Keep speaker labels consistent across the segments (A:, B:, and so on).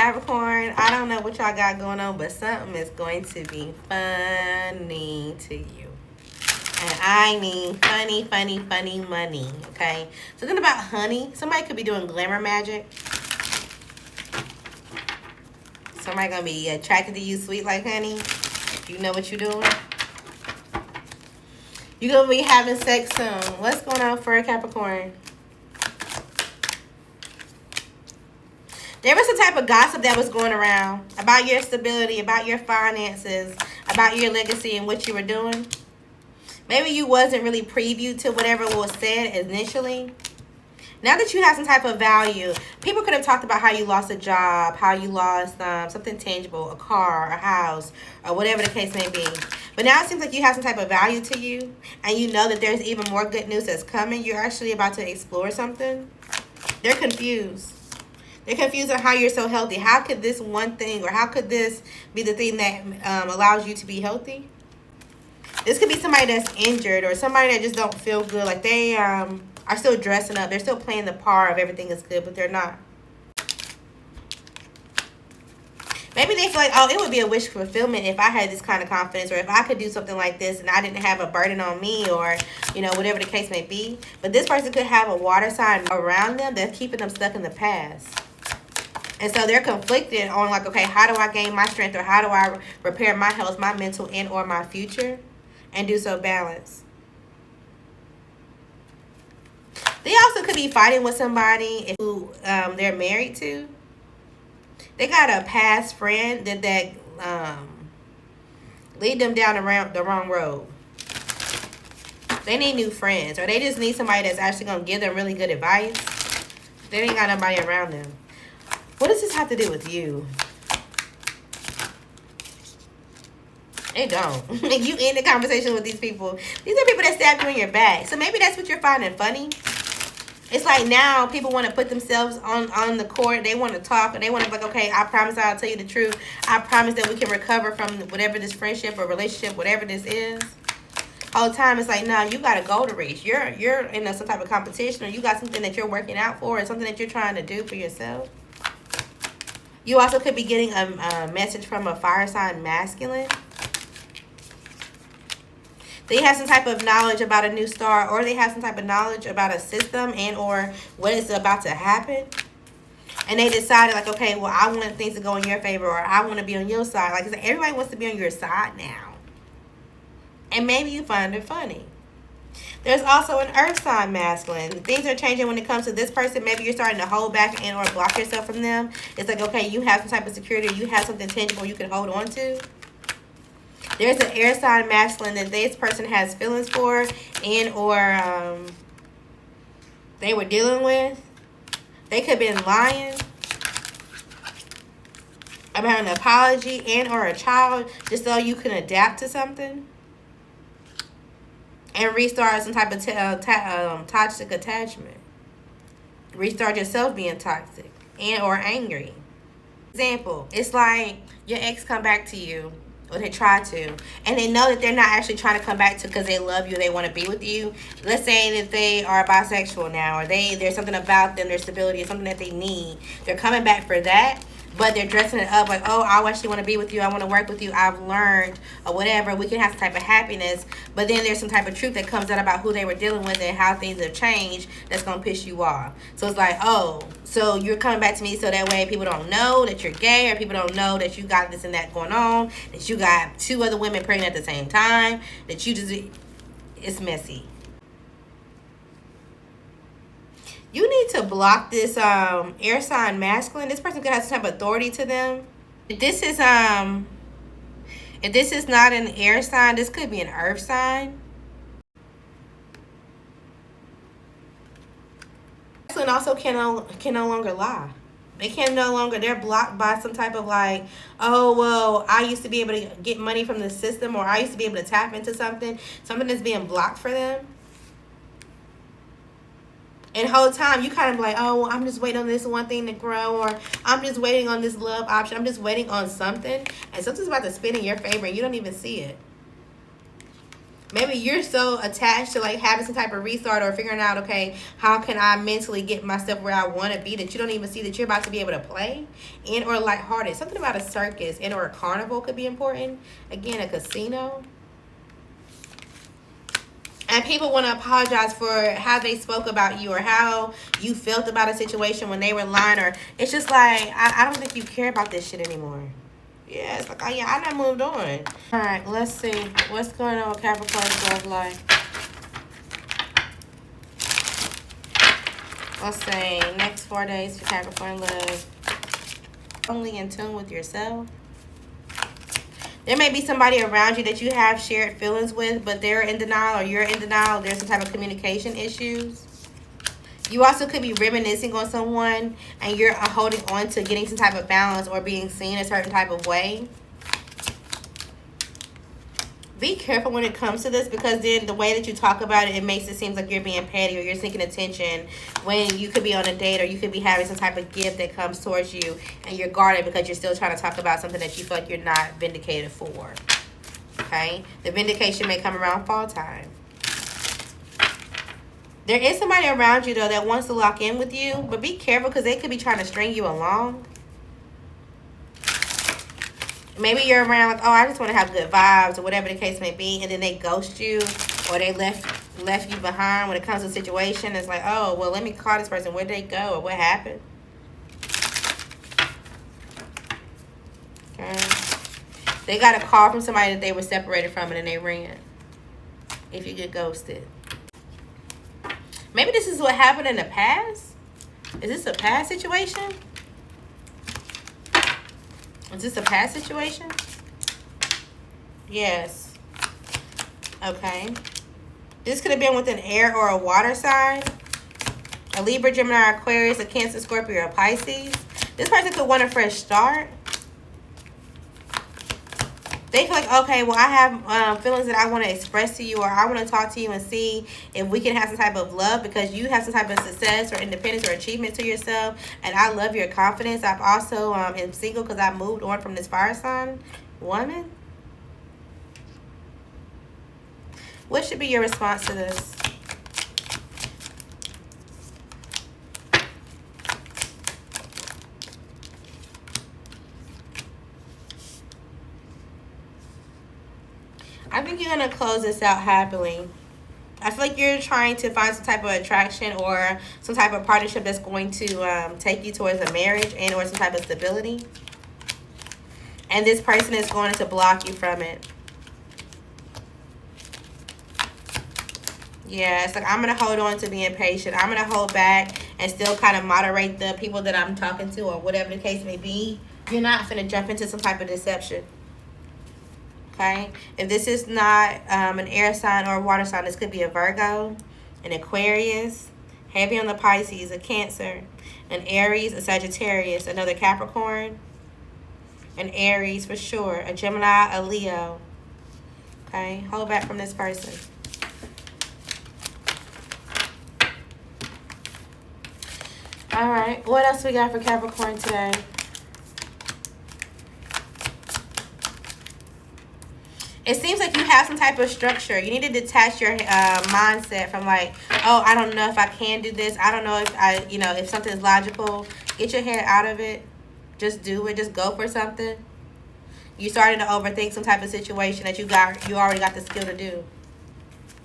A: Capricorn, I don't know what y'all got going on, but something is going to be funny to you. And I mean funny, funny, funny money, okay? Something about honey. Somebody could be doing glamour magic. Somebody gonna be attracted to you sweet like honey. You know what you're doing. You're gonna be having sex soon. What's going on for a Capricorn? There was some type of gossip that was going around about your stability, about your finances, about your legacy and what you were doing. Maybe you wasn't really previewed to whatever was said initially. Now that you have some type of value, people could have talked about how you lost a job, how you lost something tangible, a car, a house, or whatever the case may be. But now it seems like you have some type of value to you, and you know that there's even more good news that's coming. You're actually about to explore something. They're confused. They're confused on how you're so healthy. How could this one thing, or how could this be the thing that allows you to be healthy? This could be somebody that's injured or somebody that just don't feel good. Like they are still dressing up. They're still playing the part of everything is good, but they're not. Maybe they feel like, oh, it would be a wish fulfillment if I had this kind of confidence, or if I could do something like this and I didn't have a burden on me, or, you know, whatever the case may be. But this person could have a water sign around them that's keeping them stuck in the past. And so they're conflicted on like, okay, how do I gain my strength, or how do I repair my health, my mental, and or my future, and do so balanced. They also could be fighting with somebody who they're married to. They got a past friend that lead them down the wrong road. They need new friends, or they just need somebody that's actually going to give them really good advice. They ain't got nobody around them. What does this have to do with you? They don't. You end the conversation with these people. These are people that stab you in your back. So maybe that's what you're finding funny. It's like now people want to put themselves on the court. They want to talk, and they want to be like, okay, I promise I'll tell you the truth. I promise that we can recover from whatever this friendship or relationship, whatever this is. All the time, it's like, no, you got a goal to reach. You're in some type of competition, or you got something that you're working out for, or something that you're trying to do for yourself. You also could be getting a message from a fire sign masculine. They have some type of knowledge about a new star, or they have some type of knowledge about a system and or what is about to happen. And they decided like, okay, well, I want things to go in your favor, or I want to be on your side. Like I said, everybody wants to be on your side now. And maybe you find it funny. There's also an earth sign masculine. Things are changing when it comes to this person. Maybe you're starting to hold back and or block yourself from them. It's like, okay, you have some type of security. You have something tangible you can hold on to. There's an air sign masculine that this person has feelings for and or they were dealing with. They could have been lying about an apology and or a child just so you can adapt to something. And restart some type of toxic attachment. Restart yourself being toxic and or angry. Example, it's like your ex come back to you, or they try to, and they know that they're not actually trying to come back to because they love you, they want to be with you. Let's say that they are bisexual now, or there's something about them, their stability is something that they need. They're coming back for that. But they're dressing it up like, oh, I actually want to be with you. I want to work with you. I've learned or whatever. We can have some type of happiness. But then there's some type of truth that comes out about who they were dealing with and how things have changed that's going to piss you off. So it's like, oh, so you're coming back to me so that way people don't know that you're gay, or people don't know that you got this and that going on, that you got 2 other women pregnant at the same time, that you just, it's messy. You need to block this air sign masculine. This person could have some type of authority to them. If this is not an air sign, this could be an earth sign. Masculine also can no longer lie. They can no longer, they're blocked by some type of like, oh, well, I used to be able to get money from the system, or I used to be able to tap into something that's being blocked for them. And the whole time you kind of like, oh, I'm just waiting on this one thing to grow, or I'm just waiting on this love option. I'm just waiting on something. And something's about to spin in your favor and you don't even see it. Maybe you're so attached to like having some type of restart or figuring out, okay, how can I mentally get myself where I want to be, that you don't even see that you're about to be able to play. And or lighthearted. Something about a circus and or a carnival could be important. Again, a casino. And people want to apologize for how they spoke about you or how you felt about a situation when they were lying. Or it's just like, I don't think you care about this shit anymore. Yeah, it's like, oh yeah, I done moved on. All right, let's see. What's going on with Capricorn's love life? Let's say next 4 days for Capricorn love. Only in tune with yourself. There may be somebody around you that you have shared feelings with, but they're in denial or you're in denial. There's some type of communication issues. You also could be reminiscing on someone and you're holding on to getting some type of balance or being seen a certain type of way. Be careful when it comes to this, because then the way that you talk about it, it makes it seem like you're being petty or you're seeking attention when you could be on a date or you could be having some type of gift that comes towards you and you're guarded because you're still trying to talk about something that you feel like you're not vindicated for. Okay? The vindication may come around fall time. There is somebody around you, though, that wants to lock in with you, but be careful because they could be trying to string you along. Maybe you're around like, oh, I just want to have good vibes or whatever the case may be, and then they ghost you or they left you behind when it comes to a situation. It's like, oh, well, let me call this person. Where'd they go or what happened? Okay. They got a call from somebody that they were separated from and then they ran. If you get ghosted. Maybe this is what happened in the past. Is this a past situation? Is this a past situation? Yes. Okay. This could have been with an air or a water sign. A Libra, Gemini, Aquarius, a Cancer, Scorpio, or Pisces. This person could want a fresh start. They feel like, okay, well, I have feelings that I want to express to you, or I want to talk to you and see if we can have some type of love because you have some type of success or independence or achievement to yourself, and I love your confidence. I've also am single because I moved on from this fire sign woman. What should be your response to this? I think you're going to close this out happily. I feel like you're trying to find some type of attraction or some type of partnership that's going to take you towards a marriage and or some type of stability. And this person is going to block you from it. Yeah, it's like, I'm going to hold on to being patient. I'm going to hold back and still kind of moderate the people that I'm talking to or whatever the case may be. You're not going to jump into some type of deception. Okay, if this is not an air sign or a water sign, this could be a Virgo, an Aquarius, heavy on the Pisces, a Cancer, an Aries, a Sagittarius, another Capricorn, an Aries for sure, a Gemini, a Leo. Okay, hold back from this person. All right, what else we got for Capricorn today? It seems like you have some type of structure. You need to detach your mindset from like, oh, I don't know if I can do this. I don't know if if something's logical. Get your head out of it. Just do it. Just go for something. You're starting to overthink some type of situation that you already got the skill to do.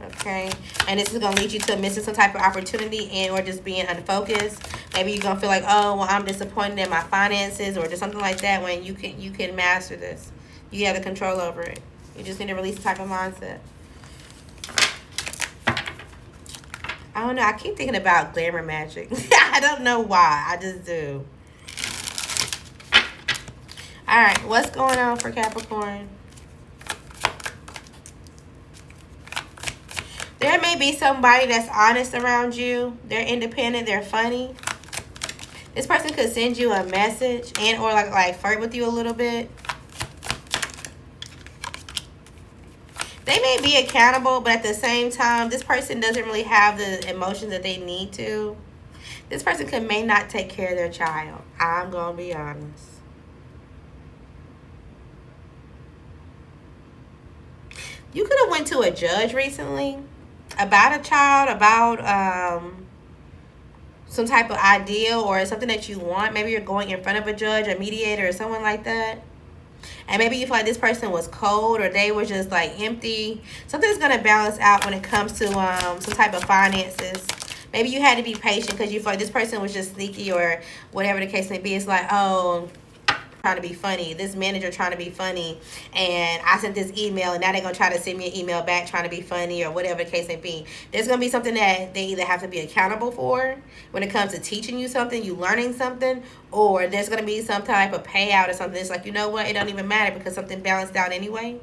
A: Okay? And this is going to lead you to missing some type of opportunity and or just being unfocused. Maybe you're going to feel like, oh, well, I'm disappointed in my finances or just something like that when you can master this. You have the control over it. You just need to release the type of mindset. I don't know. I keep thinking about glamour magic. I don't know why. I just do. All right. What's going on for Capricorn? There may be somebody that's honest around you. They're independent. They're funny. This person could send you a message and or like flirt with you a little bit. They may be accountable, but at the same time, this person doesn't really have the emotions that they need to. This person may not take care of their child. I'm going to be honest. You could have went to a judge recently about a child, about some type of ideal or something that you want. Maybe you're going in front of a judge, a mediator, or someone like that. And maybe you feel like this person was cold or they were just like empty. Something's going to balance out when it comes to some type of finances. Maybe you had to be patient because you feel like this person was just sneaky or whatever the case may be. It's like, oh, trying to be funny. This manager trying to be funny. And I sent this email and now they're going to try to send me an email back trying to be funny or whatever the case may be. There's going to be something that they either have to be accountable for when it comes to teaching you something, you learning something, or there's going to be some type of payout or something. It's like, you know what? It don't even matter because something balanced out anyway.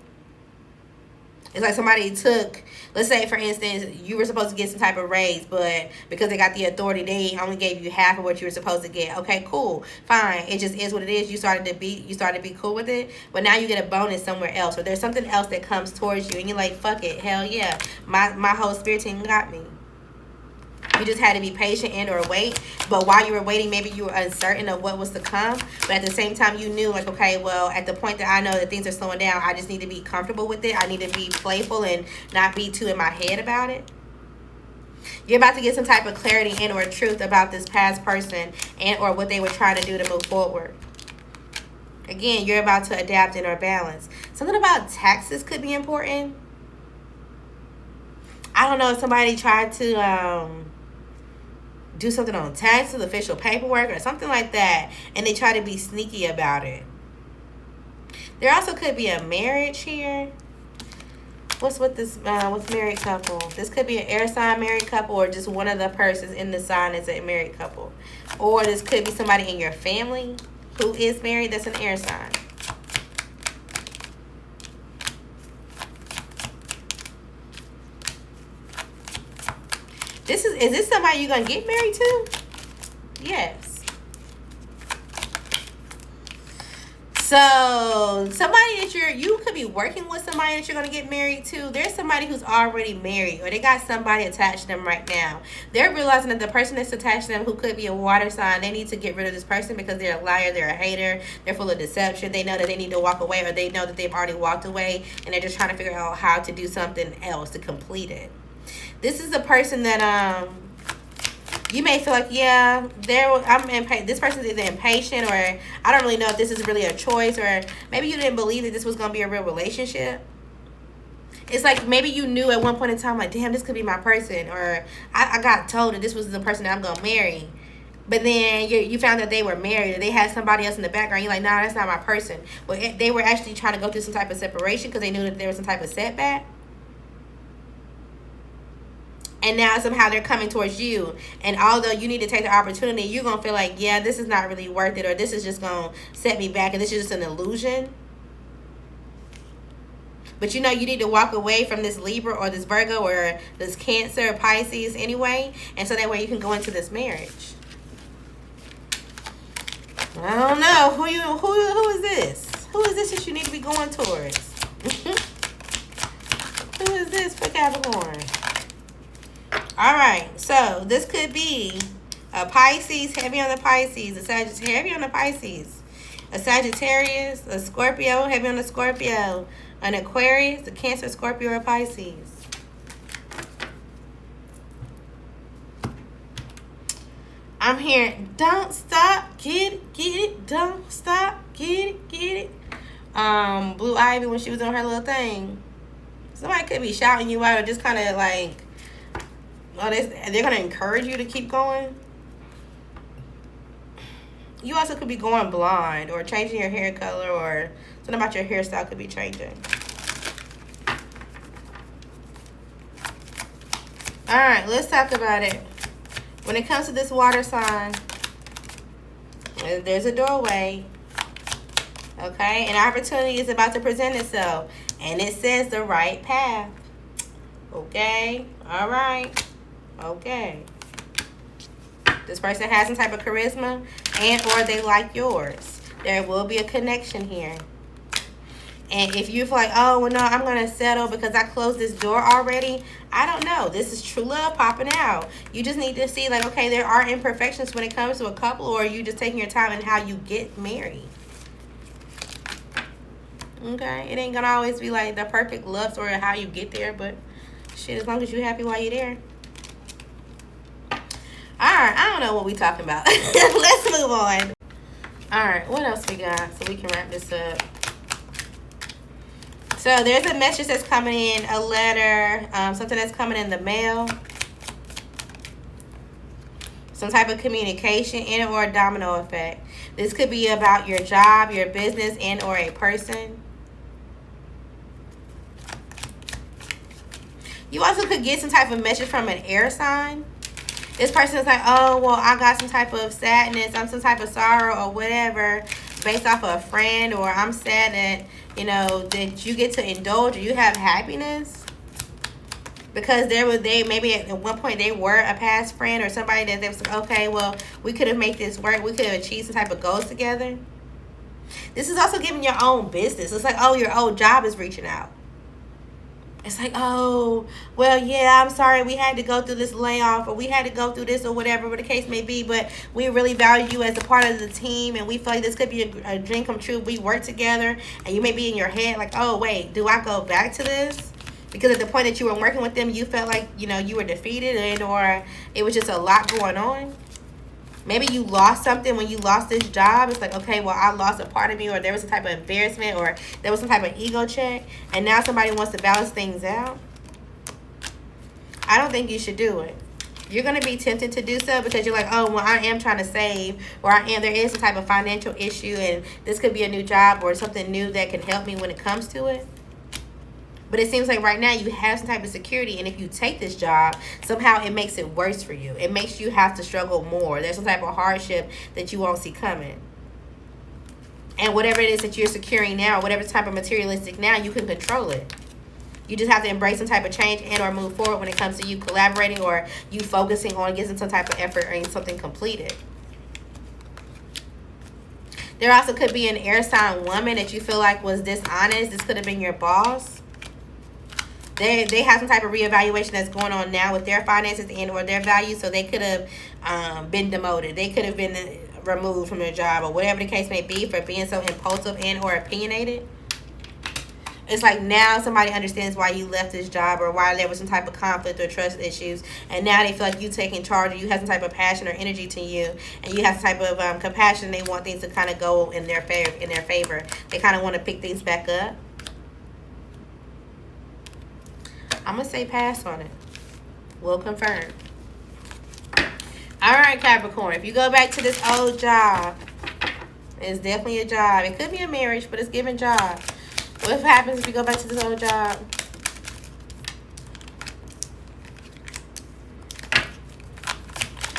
A: It's like somebody took, let's say, for instance, you were supposed to get some type of raise, but because they got the authority, they only gave you half of what you were supposed to get. Okay, cool, fine. It just is what it is. You started to be cool with it, but now you get a bonus somewhere else, or there's something else that comes towards you, and you're like, fuck it, hell yeah, my whole spirit team got me. You just had to be patient and or wait. But while you were waiting, maybe you were uncertain of what was to come. But at the same time, you knew, like, okay, well, at the point that I know that things are slowing down, I just need to be comfortable with it. I need to be playful and not be too in my head about it. You're about to get some type of clarity and or truth about this past person and or what they were trying to do to move forward. Again, you're about to adapt and or balance. Something about taxes could be important. I don't know if somebody tried to do something on taxes, official paperwork, or something like that, and they try to be sneaky about it. There also could be a marriage here. What's with this with married couple? This could be an air sign married couple, or just one of the persons in the sign is a married couple. Or this could be somebody in your family who is married that's an air sign. Is this somebody you're going to get married to? Yes. So, somebody that you could be working with somebody that you're going to get married to. There's somebody who's already married, or they got somebody attached to them right now. They're realizing that the person that's attached to them, who could be a water sign, they need to get rid of this person because they're a liar, they're a hater, they're full of deception. They know that they need to walk away, or they know that they've already walked away, and they're just trying to figure out how to do something else to complete it. This is a person that you may feel like, yeah, this person's either impatient, or I don't really know if this is really a choice, or maybe you didn't believe that this was going to be a real relationship. It's like maybe you knew at one point in time, like, damn, this could be my person, or I got told that this was the person that I'm going to marry. But then you found that they were married, or they had somebody else in the background. You're like, nah, that's not my person. But they were actually trying to go through some type of separation because they knew that there was some type of setback. And now somehow they're coming towards you. And although you need to take the opportunity, you're going to feel like, yeah, this is not really worth it. Or this is just going to set me back. And this is just an illusion. But you know you need to walk away from this Libra or this Virgo or this Cancer or Pisces anyway. And so that way you can go into this marriage. I don't know. Who is this? Who is this that you need to be going towards? Who is this for Capricorn? All right, so this could be a Pisces, heavy on the Pisces, a Sagittarius, heavy on the Pisces, a Sagittarius, a Scorpio, heavy on the Scorpio, an Aquarius, a Cancer, Scorpio, or Pisces. I'm hearing, don't stop, get it, don't stop, get it. Blue Ivy, when she was on her little thing, somebody could be shouting you out, or just kind of like, oh, they're going to encourage you to keep going. You also could be going blonde or changing your hair color, or something about your hairstyle could be changing. All right, let's talk about it. When it comes to this water sign, there's a doorway. Okay, an opportunity is about to present itself. And it says the right path. Okay, all right. Okay. This person has some type of charisma and or they like yours. There will be a connection here. And if you feel like, oh, well, no, I'm going to settle because I closed this door already. I don't know. This is true love popping out. You just need to see, like, okay, there are imperfections when it comes to a couple, or you just taking your time in how you get married. Okay? It ain't gonna always be like the perfect love story of how you get there, but shit, as long as you're happy while you're there. Alright, I don't know what we talking about. Let's move on. Alright, what else we got so we can wrap this up? So there's a message that's coming in, a letter, something that's coming in the mail. Some type of communication and or a domino effect. This could be about your job, your business, and or a person. You also could get some type of message from an air sign. This person is like, oh, well, I got some type of sadness, I'm some type of sorrow or whatever based off of a friend, or I'm sad that, you know, that you get to indulge or you have happiness. Because maybe at one point they were a past friend or somebody that they was like, okay, well, we could have made this work. We could have achieved some type of goals together. This is also giving your own business. It's like, oh, your old job is reaching out. It's like, oh, well, yeah, I'm sorry we had to go through this layoff or we had to go through this or whatever the case may be, but we really value you as a part of the team and we feel like this could be a dream come true. We work together and you may be in your head like, oh, wait, do I go back to this? Because at the point that you were working with them, you felt like, you know, you were defeated and or it was just a lot going on. Maybe you lost something when you lost this job. It's like, okay, well, I lost a part of me, or there was some type of embarrassment, or there was some type of ego check, and now somebody wants to balance things out. I don't think you should do it. You're going to be tempted to do so because you're like, oh, well, I am trying to save, or there is some type of financial issue, and this could be a new job or something new that can help me when it comes to it. But it seems like right now you have some type of security, and if you take this job, somehow it makes it worse for you. It makes you have to struggle more. There's some type of hardship that you won't see coming. And whatever it is that you're securing now, whatever type of materialistic now, you can control it. You just have to embrace some type of change and or move forward when it comes to you collaborating or you focusing on getting some type of effort or getting something completed. There also could be an air sign woman that you feel like was dishonest. This could have been your boss. They have some type of reevaluation that's going on now with their finances and or their values, so they could have been demoted. They could have been removed from their job or whatever the case may be for being so impulsive and or opinionated. It's like now somebody understands why you left this job or why there was some type of conflict or trust issues, and now they feel like you taking charge or you have some type of passion or energy to you, and you have some type of compassion. They want things to kind of go in their favor. They kind of want to pick things back up. I'm going to say pass on it. We'll confirm. All right, Capricorn. If you go back to this old job, it's definitely a job. It could be a marriage, but it's giving job. What happens if you go back to this old job?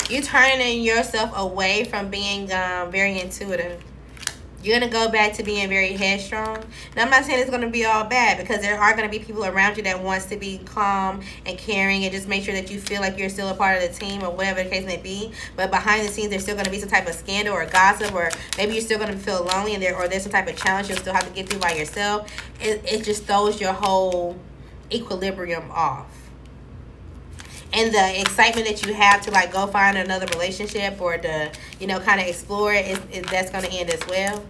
A: You're turning yourself away from being very intuitive. You're going to go back to being very headstrong. Now, I'm not saying it's going to be all bad because there are going to be people around you that wants to be calm and caring and just make sure that you feel like you're still a part of the team or whatever the case may be. But behind the scenes, there's still going to be some type of scandal or gossip, or maybe you're still going to feel lonely and there's some type of challenge you'll still have to get through by yourself. It just throws your whole equilibrium off. And the excitement that you have to like go find another relationship or to, you know, kind of explore it, that's going to end as well.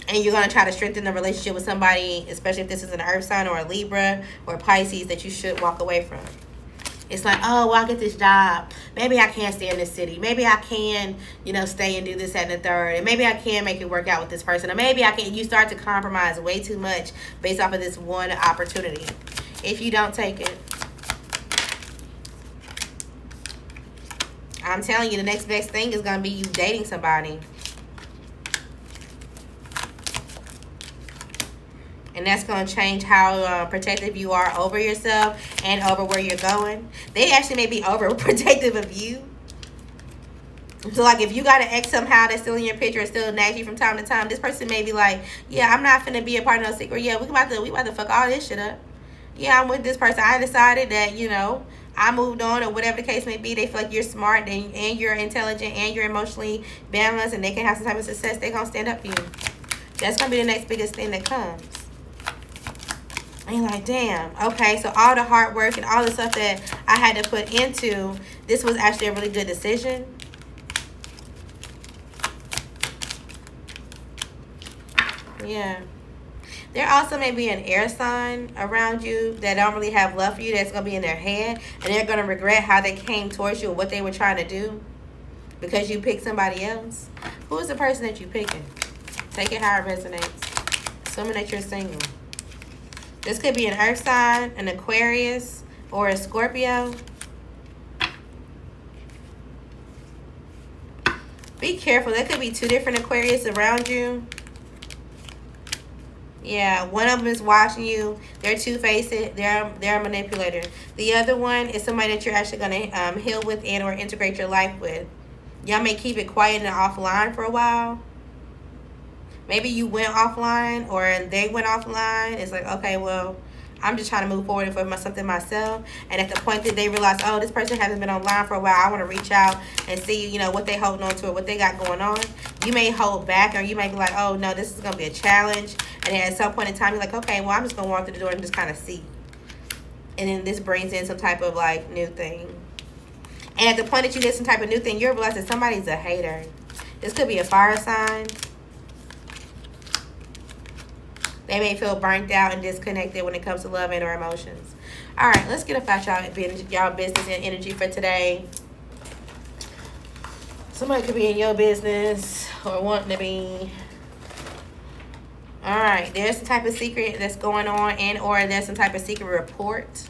A: And you're going to try to strengthen the relationship with somebody, especially if this is an earth sign or a Libra or Pisces, that you should walk away from. It's like, oh, well, I'll get this job. Maybe I can stay in this city. Maybe I can, you know, stay and do this, that, and the third. And maybe I can make it work out with this person. Or maybe I can. You start to compromise way too much based off of this one opportunity. If you don't take it. I'm telling you, the next best thing is going to be you dating somebody. And that's going to change how protective you are over yourself and over where you're going. They actually may be overprotective of you. So, like, if you got an ex somehow that's still in your picture or still nags you from time to time, this person may be like, yeah, I'm not finna be a part of no secret. Yeah, we about to fuck all this shit up. Yeah, I'm with this person. I decided that, you know, I moved on or whatever the case may be. They feel like you're smart and you're intelligent and you're emotionally balanced and they can have some type of success. They're going to stand up for you. That's going to be the next biggest thing that comes. And you're like, damn, okay, so all the hard work and all the stuff that I had to put into, this was actually a really good decision. Yeah. There also may be an air sign around you that don't really have love for you, that's going to be in their head, and they're going to regret how they came towards you or what they were trying to do because you picked somebody else. Who is the person that you picking? Take it how it resonates. Assuming that you're single. This could be an earth sign, an Aquarius, or a Scorpio. Be careful. There could be two different Aquarius around you. Yeah, one of them is watching you. They're two-faced. They're a manipulator. The other one is somebody that you're actually going to heal with and or integrate your life with. Y'all may keep it quiet and offline for a while. Maybe you went offline or they went offline. It's like, okay, well, I'm just trying to move forward for something myself. And at the point that they realize, oh, this person hasn't been online for a while, I want to reach out and see, you know, what they holding on to or what they got going on. You may hold back, or you may be like, oh, no, this is going to be a challenge. And then at some point in time, you're like, okay, well, I'm just going to walk through the door and just kind of see. And then this brings in some type of, like, new thing. And at the point that you get some type of new thing, you realize that somebody's a hater. This could be a fire sign. They may feel burnt out and disconnected when it comes to love and or emotions. All right, let's get about y'all business and energy for today. Somebody could be in your business or wanting to be. All right, there's some type of secret that's going on, and or there's some type of secret report.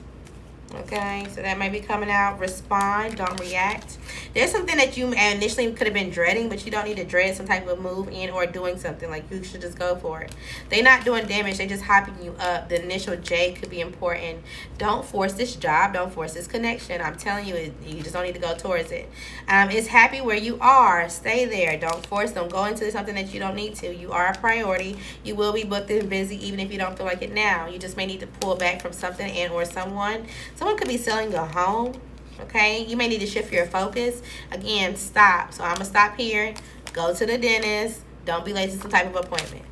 A: Okay, so that might be coming out. Respond, don't react. There's something that you initially could have been dreading, but you don't need to dread some type of move in or doing something. Like, you should just go for it. They're not doing damage. They're just hyping you up. The initial J could be important. Don't force this job. Don't force this connection. I'm telling you, you just don't need to go towards it. It's happy where you are. Stay there. Don't force. Don't go into something that you don't need to. You are a priority. You will be booked and busy even if you don't feel like it now. You just may need to pull back from something and or someone. Someone could be selling your home. Okay, you may need to shift your focus. Again, stop. So I'm going to stop here. Go to the dentist. Don't be late to some type of appointment.